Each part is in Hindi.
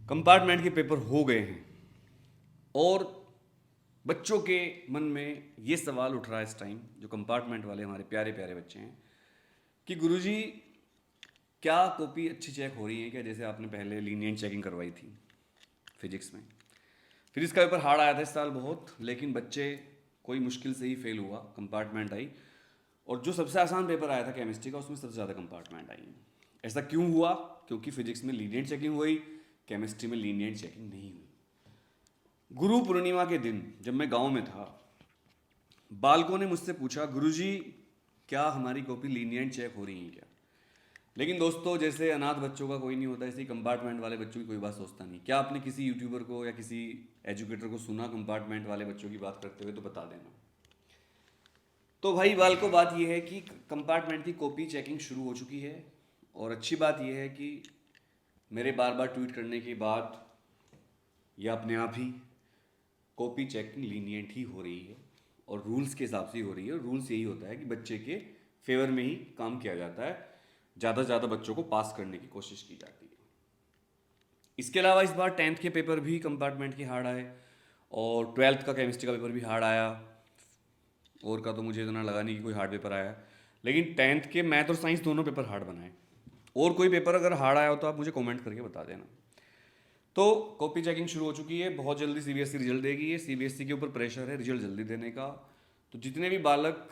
कंपार्टमेंट के पेपर हो गए हैं और बच्चों के मन में ये सवाल उठ रहा है इस टाइम, जो कंपार्टमेंट वाले हमारे प्यारे प्यारे बच्चे हैं, कि गुरुजी क्या कॉपी अच्छी चेक हो रही है क्या, जैसे आपने पहले लीनियंट चेकिंग करवाई थी फिजिक्स में। फिजिक्स का पेपर हार्ड आया था इस साल बहुत, लेकिन बच्चे कोई मुश्किल से ही फेल हुआ, कंपार्टमेंट आई। और जो सबसे आसान पेपर आया था केमिस्ट्री का, उसमें सबसे ज़्यादा कंपार्टमेंट आई। ऐसा क्यों हुआ? क्योंकि फिजिक्स में लीनियंट चेकिंग हुई, केमिस्ट्री में लीनियंट चेकिंग नहीं हुई। गुरु पूर्णिमा के दिन जब मैं गांव में था, बालकों ने मुझसे पूछा, गुरुजी क्या हमारी कॉपी लीनियंट चेक हो रही है क्या? लेकिन दोस्तों, जैसे अनाथ बच्चों का कोई नहीं होता, ऐसे ही कंपार्टमेंट वाले बच्चों की कोई बात सोचता नहीं। क्या आपने किसी यूट्यूबर को या किसी एजुकेटर को सुना कंपार्टमेंट वाले बच्चों की बात करते हुए? तो बता देना। तो भाई बालकों, बात यह है कि कंपार्टमेंट की कॉपी चेकिंग शुरू हो चुकी है। और अच्छी बात यह है कि मेरे बार बार ट्वीट करने के बाद यह अपने आप ही कॉपी चेकिंग लीनियंट ही हो रही है और रूल्स के हिसाब से ही हो रही है। रूल्स यही होता है कि बच्चे के फेवर में ही काम किया जाता है, ज़्यादा से ज़्यादा बच्चों को पास करने की कोशिश की जाती है। इसके अलावा इस बार 10th के पेपर भी कंपार्टमेंट के हार्ड आए और 12th का केमिस्ट्री का पेपर भी हार्ड आया। और का तो मुझे इतना लगा नहीं कि कोई हार्ड पेपर आया, लेकिन 10th के मैथ और साइंस दोनों पेपर हार्ड बनाए। और कोई पेपर अगर हार्ड आया हो तो आप मुझे कमेंट करके बता देना। तो कॉपी चेकिंग शुरू हो चुकी है, बहुत जल्दी सीबीएसई रिजल्ट देगी। ये सीबीएसई के ऊपर प्रेशर है रिजल्ट जल्दी देने का। तो जितने भी बालक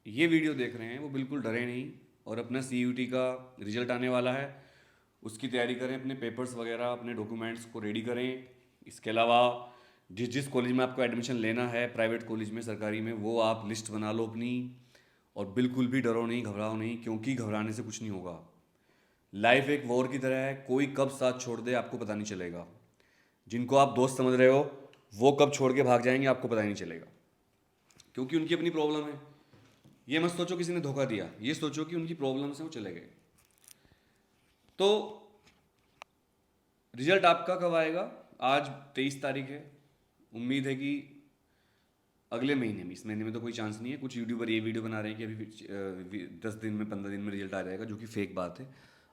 ये वीडियो देख रहे हैं वो बिल्कुल डरे नहीं, और अपना सीयूटी का रिजल्ट आने वाला है, उसकी तैयारी करें, अपने पेपर्स वगैरह अपने डॉक्यूमेंट्स को रेडी करें। इसके अलावा जिस जिस कॉलेज में आपको एडमिशन लेना है, प्राइवेट कॉलेज में, सरकारी में, वो आप लिस्ट बना लो अपनी। और बिल्कुल भी डरो नहीं, घबराओ नहीं, क्योंकि घबराने से कुछ नहीं होगा। लाइफ एक वॉर की तरह है, कोई कब साथ छोड़ दे आपको पता नहीं चलेगा। जिनको आप दोस्त समझ रहे हो वो कब छोड़ के भाग जाएंगे आपको पता ही नहीं चलेगा, क्योंकि उनकी अपनी प्रॉब्लम है। ये मत सोचो किसी ने धोखा दिया, ये सोचो कि उनकी प्रॉब्लम से वो चले गए। तो रिजल्ट आपका कब आएगा? आज 23 तारीख है। उम्मीद है कि अगले महीने में, इस महीने में तो कोई चांस नहीं है। कुछ यूट्यूबर ये वीडियो बना रहे हैं कि अभी 10 दिन में, 15 दिन में रिजल्ट आ जाएगा, जो कि फेक बात है।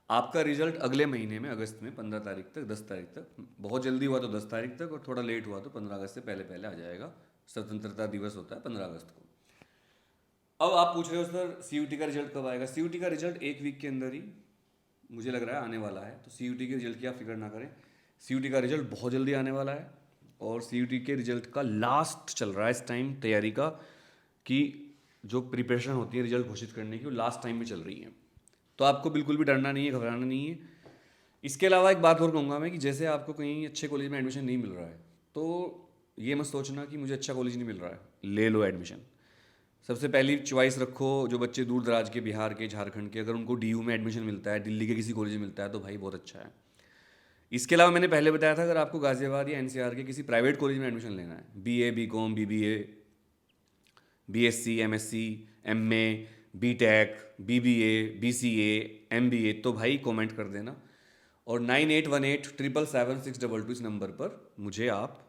आपका रिजल्ट अगले महीने में, अगस्त में 15 तारीख तक, 10 तारीख तक, बहुत जल्दी हुआ तो 10 तारीख तक, और थोड़ा लेट हुआ तो 15 अगस्त से पहले पहले आ जाएगा। स्वतंत्रता दिवस होता है 15 अगस्त को। अब आप पूछ रहे हो सर सीयूटी का रिजल्ट कब आएगा? सीयूटी का रिजल्ट एक वीक के अंदर ही मुझे लग रहा है आने वाला है। तो सीयूटी के रिजल्ट की आप फिक्र ना करें, सीयूटी का रिजल्ट बहुत जल्दी आने वाला है। और सीयूटी के रिजल्ट का लास्ट चल रहा है इस टाइम तैयारी का, कि जो प्रिपरेशन होती है रिजल्ट घोषित करने की, वो लास्ट टाइम में चल रही है। तो आपको बिल्कुल भी डरना नहीं है, घबराना नहीं है। इसके अलावा एक बात और कहूँगा मैं, कि जैसे आपको कहीं अच्छे कॉलेज में एडमिशन नहीं मिल रहा है, तो ये मत सोचना कि मुझे अच्छा कॉलेज नहीं मिल रहा है, ले लो एडमिशन। सबसे पहली चॉइस रखो, जो बच्चे दूर दराज के, बिहार के, झारखंड के, अगर उनको डीयू में एडमिशन मिलता है, दिल्ली के किसी कॉलेज में मिलता है, तो भाई बहुत अच्छा है। इसके अलावा मैंने पहले बताया था, अगर आपको गाजियाबाद या एनसीआर के किसी प्राइवेट कॉलेज में एडमिशन लेना है, BA, BCom, BBA, BSc, MSc, MA, BTech, BBA, BCA, MBA, तो भाई कमेंट कर देना। और 9818777622 इस नंबर पर मुझे आप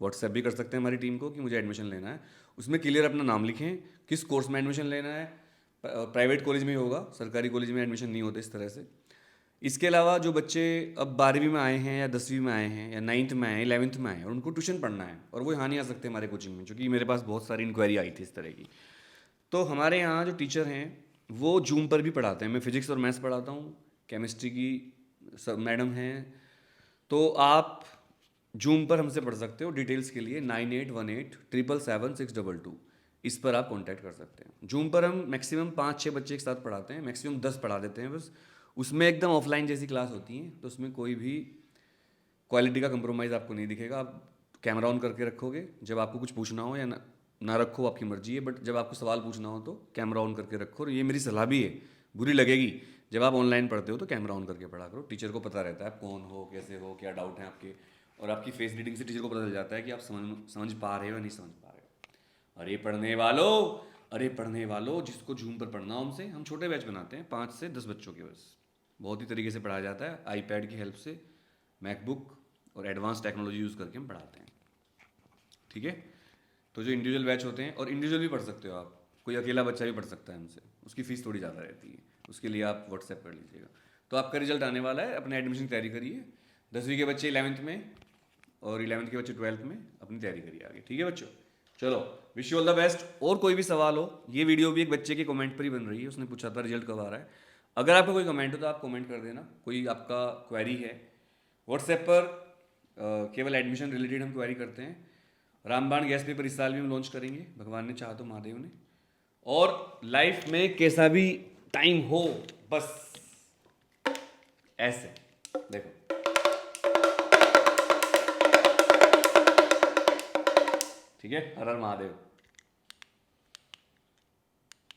व्हाट्सएप भी कर सकते हैं हमारी टीम को, कि मुझे एडमिशन लेना है। उसमें क्लियर अपना नाम लिखें, किस कोर्स में एडमिशन लेना है। प्राइवेट कॉलेज में ही होगा, सरकारी कॉलेज में एडमिशन नहीं होते इस तरह से। इसके अलावा जो बच्चे अब 12वीं में आए हैं, या 10वीं में आए हैं, या 9th में आए हैं, 11th में आए हैं, और उनको ट्यूशन पढ़ना है, और वो यहाँ नहीं आ सकते हमारे कोचिंग में, क्योंकि मेरे पास बहुत सारी इंक्वायरी आई थी इस तरह की। तो हमारे यहाँ जो टीचर हैं वो जूम पर भी पढ़ाते हैं। मैं फिजिक्स और मैथ्स पढ़ाता हूँ, केमिस्ट्री की सब मैडम हैं। तो आप जूम पर हमसे पढ़ सकते हो। डिटेल्स के लिए 9818777622 इस पर आप कांटेक्ट कर सकते हैं। जूम पर हम मैक्सिमम 5-6 बच्चे एक साथ पढ़ाते हैं, मैक्सिमम 10 पढ़ा देते हैं बस। उसमें एकदम ऑफलाइन जैसी क्लास होती है, तो उसमें कोई भी क्वालिटी का कंप्रोमाइज़ आपको नहीं दिखेगा। आप कैमरा ऑन करके रखोगे, जब आपको कुछ पूछना हो, या ना रखो, आपकी मर्जी है, बट जब आपको सवाल पूछना हो तो कैमरा ऑन करके रखो। और ये मेरी सलाह भी है, बुरी लगेगी, जब आप ऑनलाइन पढ़ते हो तो कैमरा ऑन करके पढ़ा करो। टीचर को पता रहता है आप कौन हो, कैसे हो, क्या डाउट है आपके, और आपकी फेस रीडिंग से टीचर को पता चल जाता है कि आप समझ पा रहे हो या नहीं समझ पा रहे हो। अरे पढ़ने वालों, जिसको जूम पर पढ़ना हो हमसे, हम छोटे बैच बनाते हैं 5 से 10 बच्चों के बस। बहुत ही तरीके से पढ़ाया जाता है, आईपैड की हेल्प से, मैकबुक और एडवांस टेक्नोलॉजी यूज़ करके हम पढ़ाते हैं। ठीक है? तो जो इंडिविजुअल बैच होते हैं, और इंडिविजुअल भी पढ़ सकते हो आप, कोई अकेला बच्चा भी पढ़ सकता है हमसे, उसकी फ़ीस थोड़ी ज़्यादा रहती है, उसके लिए आप व्हाट्सएप कर लीजिएगा। तो आपका रिजल्ट आने वाला है, अपने एडमिशन की तैयारी करिए। 10वीं के बच्चे 11th में और 11th के बच्चे 12th में अपनी तैयारी करिए आगे, ठीक है बच्चों। चलो, wish you all the best. और कोई भी सवाल हो, ये वीडियो भी एक बच्चे के कमेंट पर ही बन रही है, उसने पूछा था रिजल्ट कब आ रहा है। अगर आपका कोई कमेंट हो तो आप कमेंट कर देना, कोई आपका क्वेरी है। व्हाट्सएप पर केवल एडमिशन रिलेटेड हम क्वेरी करते हैं। रामबाण गैस पेपर इस साल भी हम लॉन्च करेंगे, भगवान ने चाहा तो, महादेव ने। और लाइफ में कैसा भी टाइम हो, बस ऐसे देखो, ठीक है। हर हर महादेव।